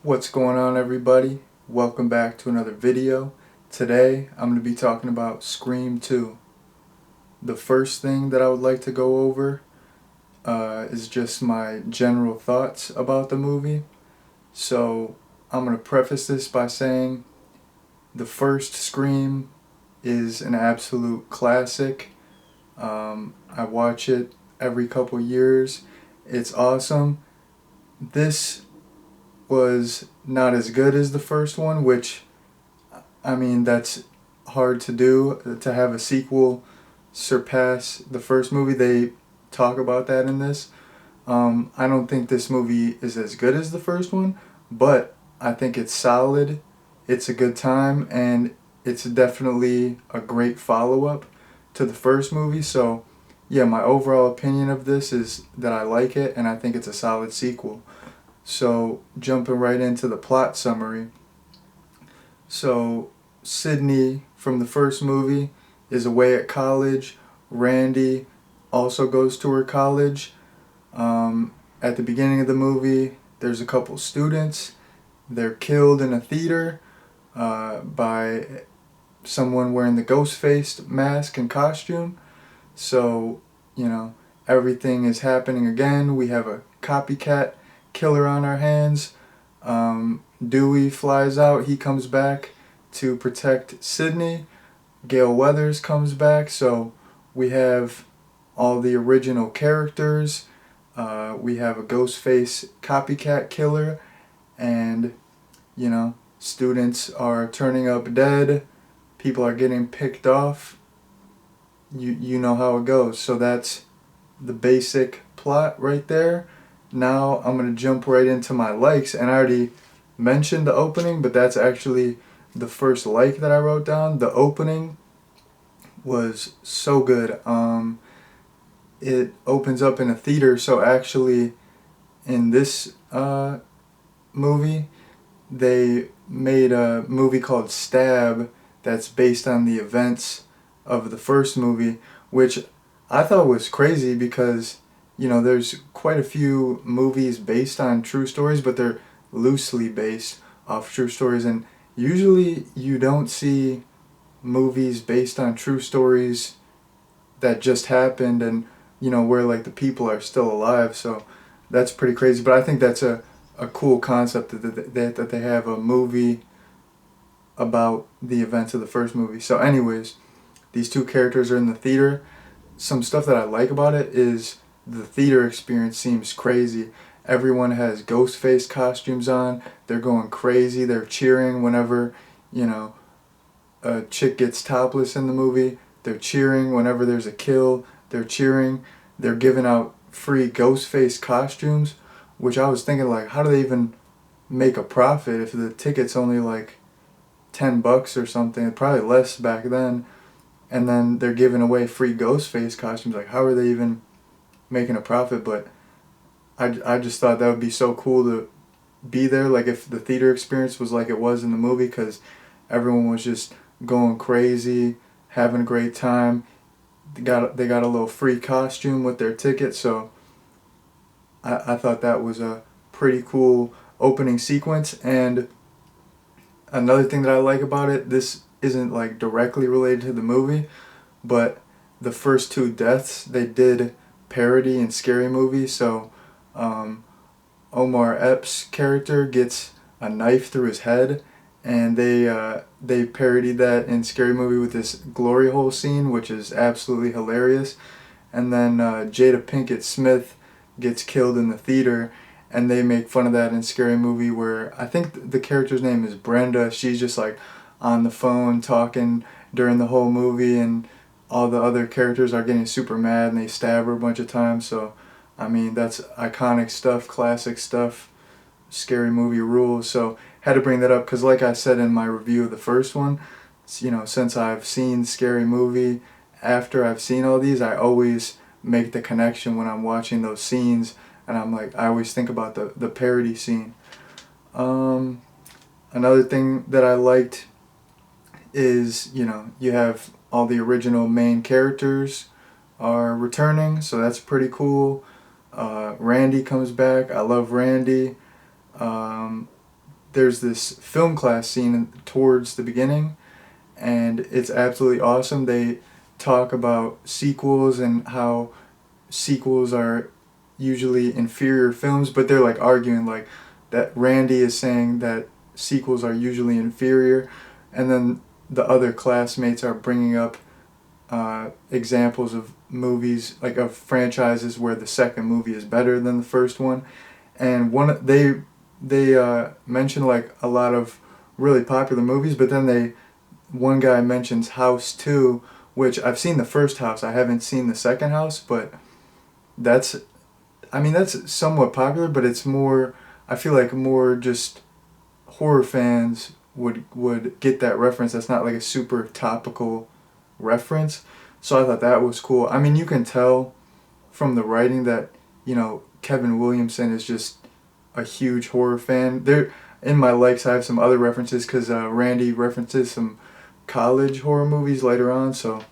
What's going on, everybody? Welcome back to another video. Today I'm going to be talking about Scream 2. The first thing that I would like to go over is just my general thoughts about the movie. So I'm going to preface this by saying the first Scream is an absolute classic. I watch it every couple years. It's awesome. This was not as good as the first one, which, I mean, that's hard to do, to have a sequel surpass the first movie. They talk about that in this. I don't think this movie is as good as the first one, but I think it's solid. It's a good time, and it's definitely a great follow up to the first movie. So, yeah, my overall opinion of this is that I like it, and I think it's a solid sequel. So, jumping right into the plot summary. So, Sydney from the first movie is away at college. Randy also goes to her college. At the beginning of the movie, there's a couple students. They're killed in a theater by someone wearing the ghost faced mask and costume. So, you know, everything is happening again. We have a copycat killer on our hands. Dewey flies out. He comes back to protect Sydney. Gale Weathers comes back. So we have all the original characters. We have a Ghostface copycat killer, and students are turning up dead. People are getting picked off. You know how it goes. So that's the basic plot right there. Now I'm gonna jump right into my likes, and I already mentioned the opening, but that's actually the first like that I wrote down. The opening was so good. It opens up in a theater, so actually in this movie they made a movie called Stab that's based on the events of the first movie, which I thought was crazy because there's quite a few movies based on true stories, but they're loosely based off true stories, and usually you don't see movies based on true stories that just happened, and where like the people are still alive. So that's pretty crazy, but I think that's a cool concept that they have a movie about the events of the first movie. So anyways, these two characters are in the theater. Some stuff that I like about it is the theater experience seems crazy. Everyone has ghost face costumes on. They're going crazy. They're cheering whenever, you know, a chick gets topless in the movie. They're cheering whenever there's a kill. They're cheering. They're giving out free ghost face costumes, which I was thinking, like, how do they even make a profit if the ticket's only like $10 or something? Probably less back then. And then they're giving away free ghost face costumes. Like, how are they even making a profit? But I just thought that would be so cool to be there, like if the theater experience was like it was in the movie, because everyone was just going crazy, having a great time. They got a little free costume with their ticket, so I thought that was a pretty cool opening sequence. And another thing that I like about it, this isn't like directly related to the movie, but the first two deaths they did parody in Scary Movie. So um, Omar Epps' character gets a knife through his head, and they parodied that in Scary Movie with this glory hole scene, which is absolutely hilarious. And then Jada Pinkett Smith gets killed in the theater, and they make fun of that in Scary Movie, where I think the character's name is Brenda. She's just like on the phone talking during the whole movie, and all the other characters are getting super mad and they stab her a bunch of times. So I mean, that's iconic stuff, classic stuff. Scary Movie rules. So had to bring that up because, like I said in my review of the first one, since I've seen Scary Movie, after I've seen all these, I always make the connection when I'm watching those scenes, and I'm like, I always think about the parody scene. Um, Another thing that I liked is you have all the original main characters are returning, so that's pretty cool. Randy comes back. I love Randy. Um, there's this film class scene towards the beginning, and it's absolutely awesome. They talk about sequels and how sequels are usually inferior films, but they're like arguing like that Randy is saying that sequels are usually inferior, and then the other classmates are bringing up examples of movies, like of franchises where the second movie is better than the first one. And they mention like a lot of really popular movies, but then one guy mentions House 2, which I've seen the first House. I haven't seen the second House, but that's that's somewhat popular, but it's more, I feel like more just horror fans would get that reference. That's not like a super topical reference. So I thought that was cool. I mean, you can tell from the writing that, Kevin Williamson is just a huge horror fan. There in my likes I have some other references cuz Randy references some college horror movies later on, so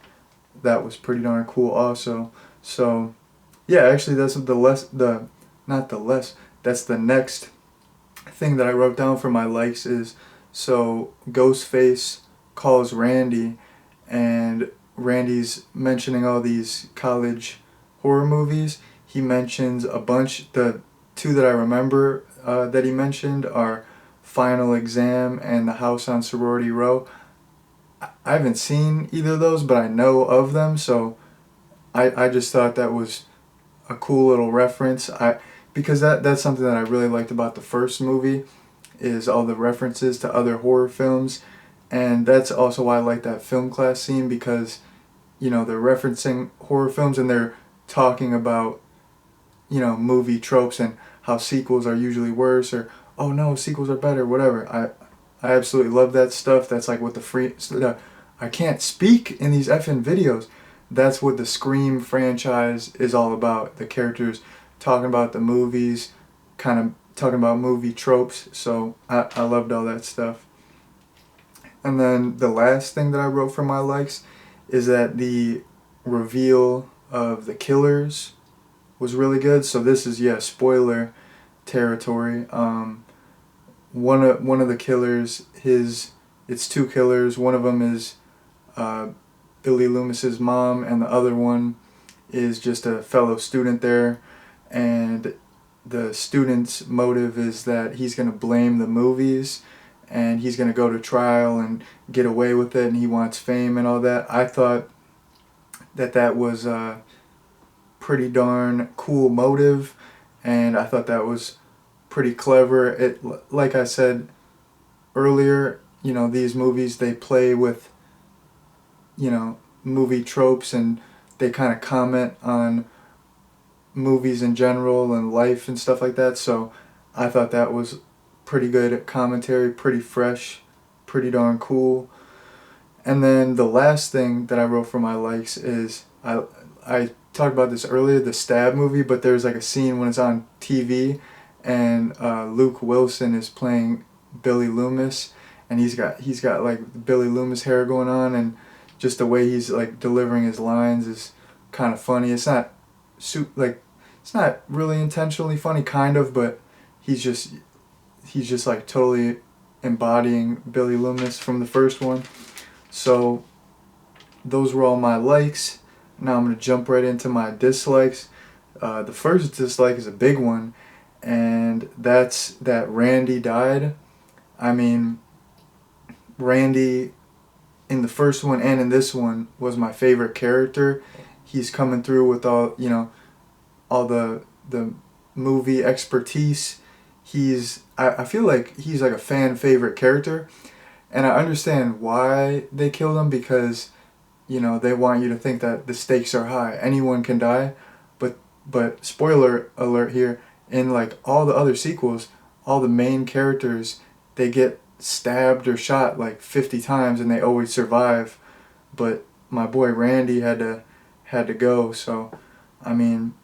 that was pretty darn cool also. So, yeah, actually that's that's the next thing that I wrote down for my likes is, so Ghostface calls Randy, and Randy's mentioning all these college horror movies. He mentions a bunch. The two that I remember that he mentioned are Final Exam and The House on Sorority Row. I haven't seen either of those, but I know of them, so I just thought that was a cool little reference. Because that's something that I really liked about the first movie, is all the references to other horror films, and that's also why I like that film class scene, because they're referencing horror films and they're talking about movie tropes and how sequels are usually worse, or oh no, sequels are better, whatever. I absolutely love that stuff. That's like what I can't speak in these effing videos. That's what the Scream franchise is all about. The characters talking about the movies, kind of talking about movie tropes. So I loved all that stuff. And then the last thing that I wrote for my likes is that the reveal of the killers was really good. So this is, yeah, spoiler territory. One of the killers, it's two killers. One of them is Billy Loomis's mom, and the other one is just a fellow student there. And the student's motive is that he's going to blame the movies, and he's going to go to trial and get away with it, and he wants fame and all that. I thought that was a pretty darn cool motive, and I thought that was pretty clever. It, like I said earlier, these movies, they play with movie tropes, and they kind of comment on movies in general and life and stuff like that. So I thought that was pretty good commentary, pretty fresh, pretty darn cool. And then the last thing that I wrote for my likes is, I talked about this earlier, the Stab movie, but there's like a scene when it's on TV, and Luke Wilson is playing Billy Loomis, and he's got like Billy Loomis hair going on, and just the way he's like delivering his lines is kind of funny. It's not it's not really intentionally funny, kind of, but he's just like totally embodying Billy Loomis from the first one. So those were all my likes. Now I'm going to jump right into my dislikes. The first dislike is a big one, and that's that Randy died. I mean, Randy in the first one and in this one was my favorite character. He's coming through with all the movie expertise. I feel like he's like a fan favorite character, and I understand why they killed him, because they want you to think that the stakes are high. Anyone can die, but spoiler alert here, in like all the other sequels, all the main characters, they get stabbed or shot like 50 times and they always survive. But my boy Randy had to go, so I mean,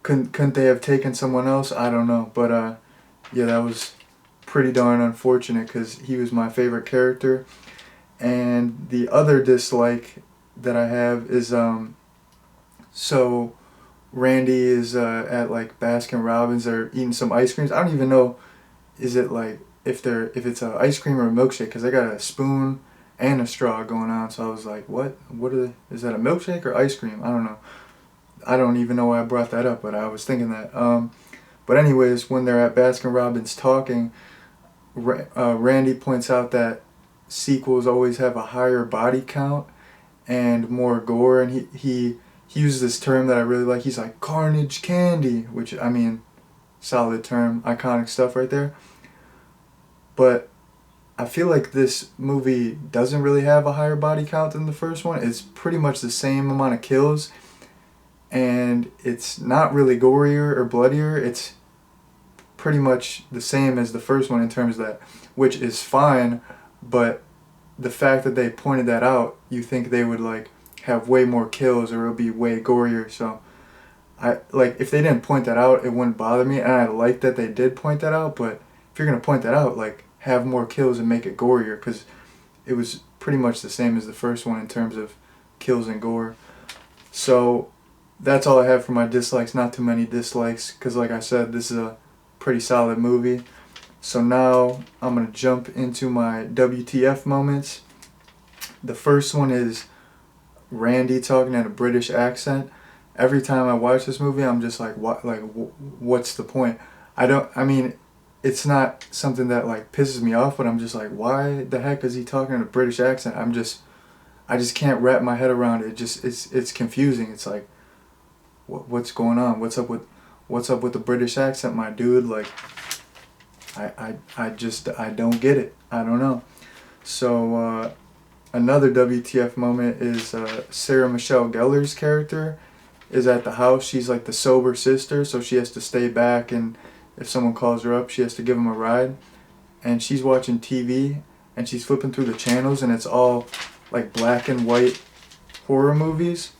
couldn't they have taken someone else? I don't know, but yeah, that was pretty darn unfortunate because he was my favorite character. And the other dislike that I have is so Randy is at like Baskin Robbins. They're eating some ice creams. I don't even know, is it like if it's a ice cream or a milkshake, because I got a spoon and a straw going on. So I was like, is that a milkshake or ice cream? I don't know. I don't even know why I brought that up, but I was thinking that. But anyways, when they're at Baskin Robbins talking, Randy points out that sequels always have a higher body count and more gore, and he uses this term that I really like. He's like, carnage candy, which, I mean, solid term, iconic stuff right there. But I feel like this movie doesn't really have a higher body count than the first one. It's pretty much the same amount of kills, and it's not really gorier or bloodier. It's pretty much the same as the first one in terms of that, which is fine, but the fact that they pointed that out, you think they would like have way more kills or it'll be way gorier. So I like, if they didn't point that out, it wouldn't bother me, and I like that they did point that out. But if you're gonna point that out, like, have more kills and make it gorier, because it was pretty much the same as the first one in terms of kills and gore. So that's all I have for my dislikes. Not too many dislikes, because like I said, this is a pretty solid movie. So now I'm gonna jump into my WTF moments. The first one is Randy talking in a British accent. Every time I watch this movie, I'm just like, what? Like, what's the point? I mean, it's not something that like pisses me off, but I'm just like, why the heck is he talking in a British accent? I just can't wrap my head around it. It's confusing. It's like, what's going on? What's up with the British accent, my dude? Like, I don't get it. I don't know. So another WTF moment is Sarah Michelle Gellar's character is at the house. She's like the sober sister, so she has to stay back, and if someone calls her up, she has to give them a ride. And she's watching TV, and she's flipping through the channels, and it's all like black and white horror movies.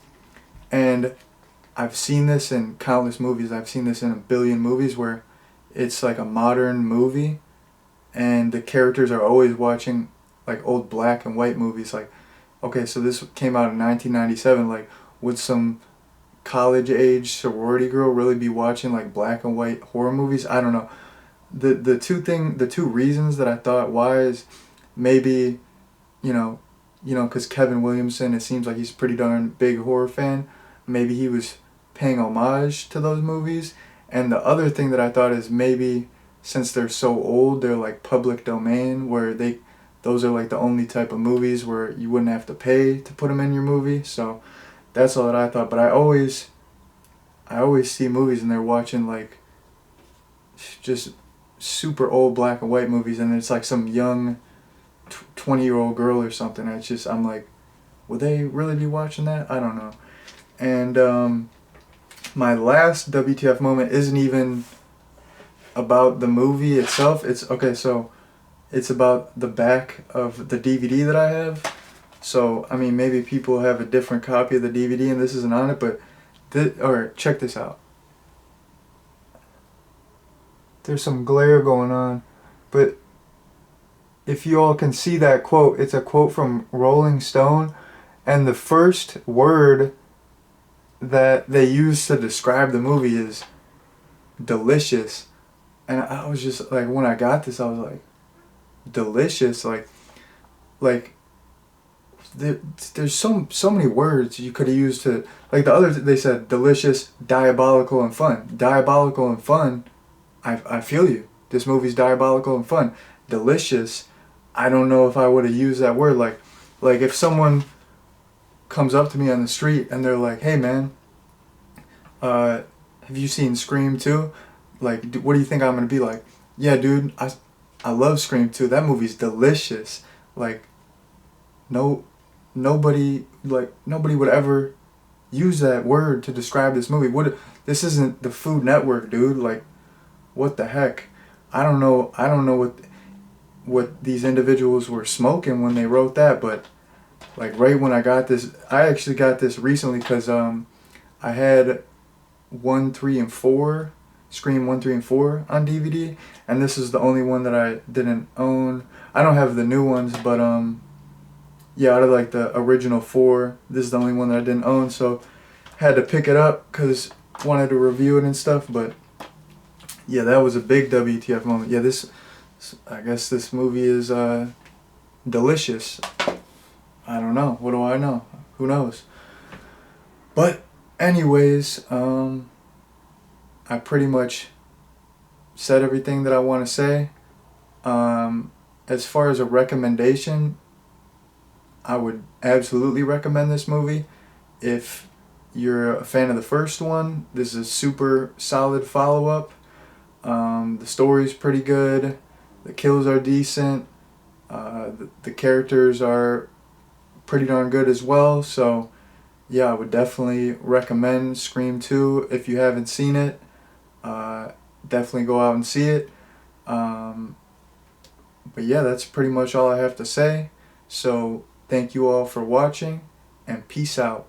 And I've seen this in countless movies. I've seen this in a billion movies where it's like a modern movie, and the characters are always watching like old black and white movies. Like, okay, so this came out in 1997. Like, would some college age sorority girl really be watching like black and white horror movies? I don't know. The two reasons that I thought why is maybe, because Kevin Williamson, it seems like he's a pretty darn big horror fan. Maybe he was paying homage to those movies. And the other thing that I thought is maybe since they're so old, they're like public domain, where those are like the only type of movies where you wouldn't have to pay to put them in your movie. So that's all that I thought. But I always see movies and they're watching like just super old black and white movies, and it's like some young 20-year-old girl or something. I'm like, would they really be watching that? I don't know. And my last WTF moment isn't even about the movie itself. It's about the back of the DVD that I have. So, I mean, maybe people have a different copy of the DVD and this isn't on it, but alright, check this out. There's some glare going on, but if you all can see that quote, it's a quote from Rolling Stone, and the first word that they use to describe the movie is delicious. And I was just like, when I got this, I was like, delicious? Like there's so many words you could have used to, like the other, they said delicious, diabolical, and fun. Diabolical and fun, I feel you. This movie's diabolical and fun. Delicious, I don't know if I would have used that word. Like if someone comes up to me on the street and they're like, hey man, have you seen Scream 2? Like, what do you think I'm gonna be like? Yeah, dude, I love Scream 2. That movie's delicious. Like, nobody would ever use that word to describe this movie. This isn't the Food Network, dude. Like, what the heck? I don't know what these individuals were smoking when they wrote that, but like right when I got this, I actually got this recently because I had 1, 3, and 4, Scream 1, 3, and 4 on DVD, and this is the only one that I didn't own. I don't have the new ones, but yeah, out of like the original 4, this is the only one that I didn't own, so had to pick it up because wanted to review it and stuff. But yeah, that was a big WTF moment. Yeah, this I guess this movie is delicious. I don't know. What do I know? Who knows? But anyways, I pretty much said everything that I want to say. As far as a recommendation, I would absolutely recommend this movie. If you're a fan of the first one, this is a super solid follow-up. The story's pretty good. The kills are decent. The characters are pretty darn good as well. So yeah, I would definitely recommend Scream 2 if you haven't seen it. Definitely go out and see it. But yeah, that's pretty much all I have to say. So thank you all for watching, and peace out.